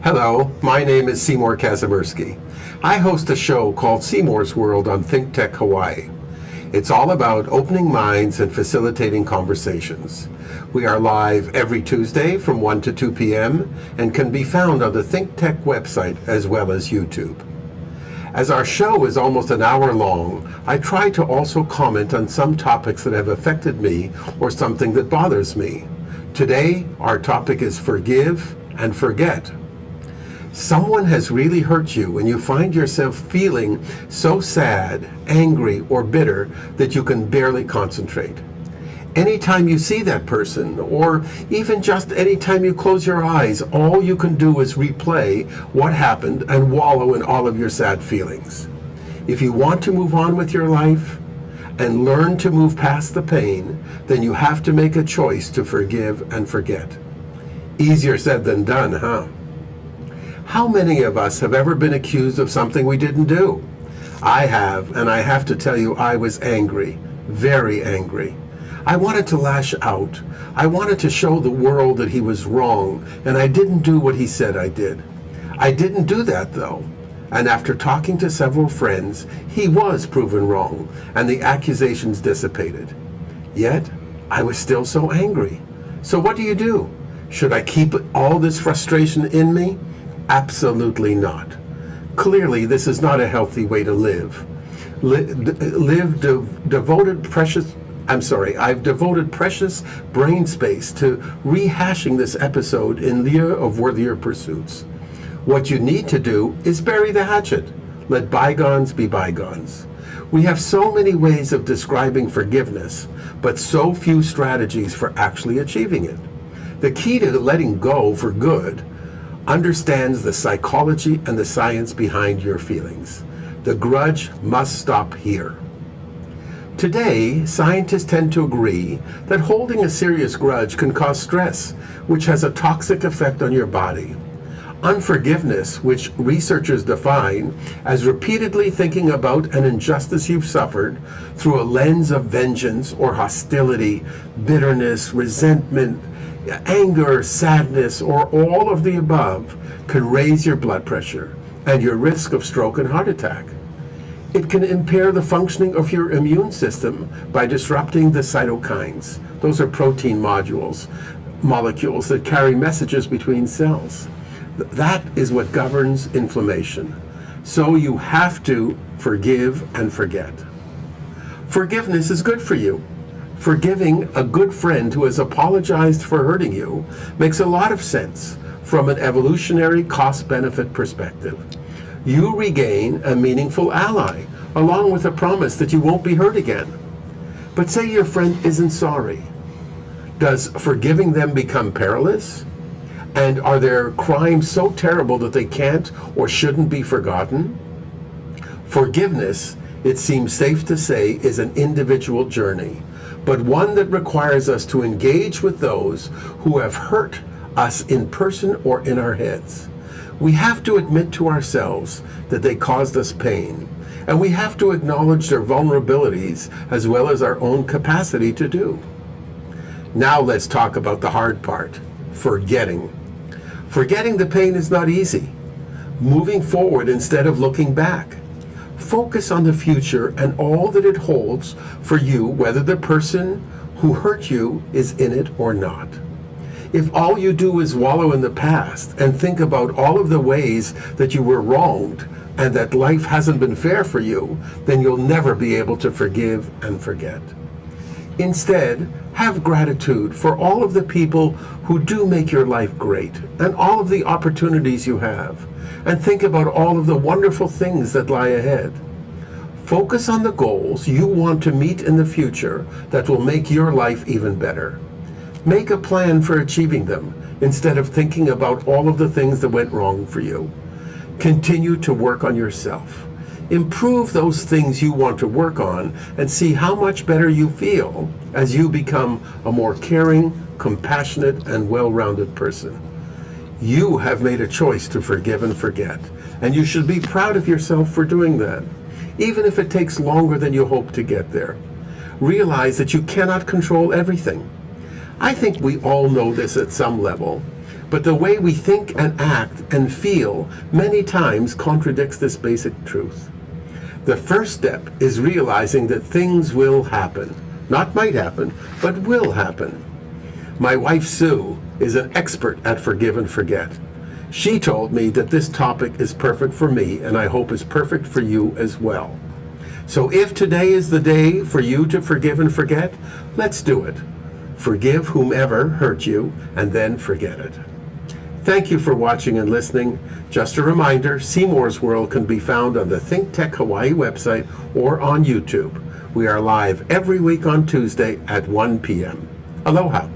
Hello, my name is Seymour Kazimirski. I host a show called Seymour's World on Think Tech Hawaii. It's all about opening minds and facilitating conversations. We are live every Tuesday from 1 to 2 p.m. and can be found on the Think Tech website as well as YouTube. As our show is almost an hour long, I try to also comment on some topics that have affected me or something that bothers me. Today, our topic is forgive and forget. Someone has really hurt you and you find yourself feeling so sad, angry, or bitter that you can barely concentrate. Anytime you see that person, or even just anytime you close your eyes, all you can do is replay what happened and wallow in all of your sad feelings. If you want to move on with your life and learn to move past the pain, then you have to make a choice to forgive and forget. Easier said than done, huh? How many of us have ever been accused of something we didn't do? I have, and I have to tell you, I was angry, very angry. I wanted to lash out. I wanted to show the world that he was wrong, and I didn't do what he said I did. I didn't do that, though. And after talking to several friends, he was proven wrong, and the accusations dissipated. Yet, I was still so angry. So what do? Should I keep all this frustration in me? Absolutely not. Clearly, this is not a healthy way to live. I've devoted precious brain space to rehashing this episode in lieu of worthier pursuits. What you need to do is bury the hatchet. Let bygones be bygones. We have so many ways of describing forgiveness, but so few strategies for actually achieving it. The key to letting go for good understands the psychology and the science behind your feelings. The grudge must stop here. Today, scientists tend to agree that holding a serious grudge can cause stress, which has a toxic effect on your body. Unforgiveness, which researchers define as repeatedly thinking about an injustice you've suffered through a lens of vengeance or hostility, bitterness, resentment, anger, sadness, or all of the above, can raise your blood pressure and your risk of stroke and heart attack. It can impair the functioning of your immune system by disrupting the cytokines. Those are protein molecules that carry messages between cells. That is what governs inflammation. So you have to forgive and forget. Forgiveness is good for you. Forgiving a good friend who has apologized for hurting you makes a lot of sense from an evolutionary cost-benefit perspective. You regain a meaningful ally, along with a promise that you won't be hurt again. But say your friend isn't sorry. Does forgiving them become perilous? And are their crimes so terrible that they can't or shouldn't be forgotten? Forgiveness, it seems safe to say, is an individual journey, but one that requires us to engage with those who have hurt us in person or in our heads. We have to admit to ourselves that they caused us pain, and we have to acknowledge their vulnerabilities as well as our own capacity to do. Now let's talk about the hard part, forgetting. Forgetting the pain is not easy. Moving forward instead of looking back. Focus on the future and all that it holds for you, whether the person who hurt you is in it or not. If all you do is wallow in the past and think about all of the ways that you were wronged and that life hasn't been fair for you, then you'll never be able to forgive and forget. Instead, have gratitude for all of the people who do make your life great and all of the opportunities you have, and think about all of the wonderful things that lie ahead. Focus on the goals you want to meet in the future that will make your life even better. Make a plan for achieving them instead of thinking about all of the things that went wrong for you. Continue to work on yourself. Improve those things you want to work on and see how much better you feel as you become a more caring, compassionate, and well-rounded person. You have made a choice to forgive and forget, and you should be proud of yourself for doing that, even if it takes longer than you hope to get there. Realize that you cannot control everything. I think we all know this at some level, But the way we think and act and feel many times contradicts this basic truth. The first step is realizing that things will happen. Not might happen, but will happen. My wife Sue is an expert at forgive and forget. She told me that this topic is perfect for me, and I hope is perfect for you as well. So if today is the day for you to forgive and forget, let's do it. Forgive whomever hurt you, and then forget it. Thank you for watching and listening. Just a reminder, Seymour's World can be found on the Think Tech Hawaii website or on YouTube. We are live every week on Tuesday at 1 p.m. Aloha.